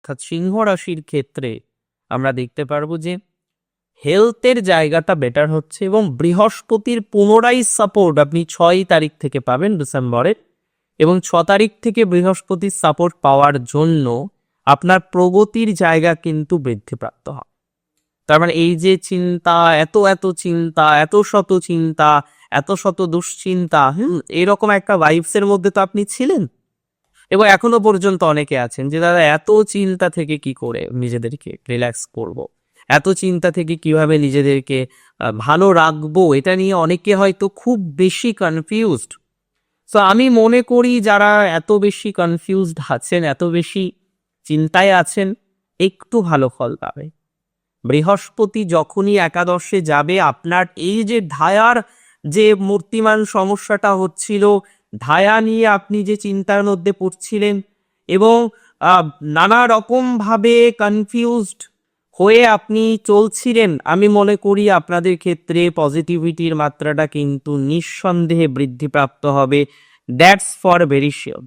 অর্থাৎ সিংহ রাশির ক্ষেত্রে আমরা দেখতে পারবো যে হেলথের জায়গাটা বেটার হচ্ছে এবং বৃহস্পতির পুনরায় সাপোর্ট আপনি 6 তারিখ থেকে পাবেন ডিসেম্বরের, এবং 6 তারিখ থেকে বৃহস্পতির সাপোর্ট পাওয়ার জন্য আপনার প্রগতির জায়গা কিন্তু বৃদ্ধিপ্রাপ্ত হয়। তার মানে এই যে চিন্তা, এত এত চিন্তা, এত শত চিন্তা, এত শত দুশ্চিন্তা, এরকম একটা ভাইবসের মধ্যে তো আপনি ছিলেন, এবং এখনো পর্যন্ত অনেকে আছেন যে দাদা এত চিন্তা থেকে কি করে নিজেদেরকে রিল্যাক্স করব, এত চিন্তা থেকে কিভাবে নিজেদেরকে ভালো রাখবো, এটা নিয়ে অনেকে হয়তো খুব বেশি কনফিউজড। সো আমি মনে করি যারা এত বেশি কনফিউজড আছেন, এত বেশি চিন্তায় আছেন, একটু ভালো ফল পাবে। বৃহস্পতি যখনই একাদশে যাবে, আপনার এই যে ধায়ার যে মূর্তিমান সমস্যাটা হচ্ছিল, ধায়া নিয়ে আপনি যে চিন্তার মধ্যে পড়ছিলেন এবং নানা রকম ভাবে কনফিউজড হয়ে আপনি চলছিলেন, আমি মনে করি আপনাদের ক্ষেত্রে পজিটিভিটির মাত্রাটা কিন্তু নিঃসন্দেহে বৃদ্ধিপ্রাপ্ত হবে। That's for very sure.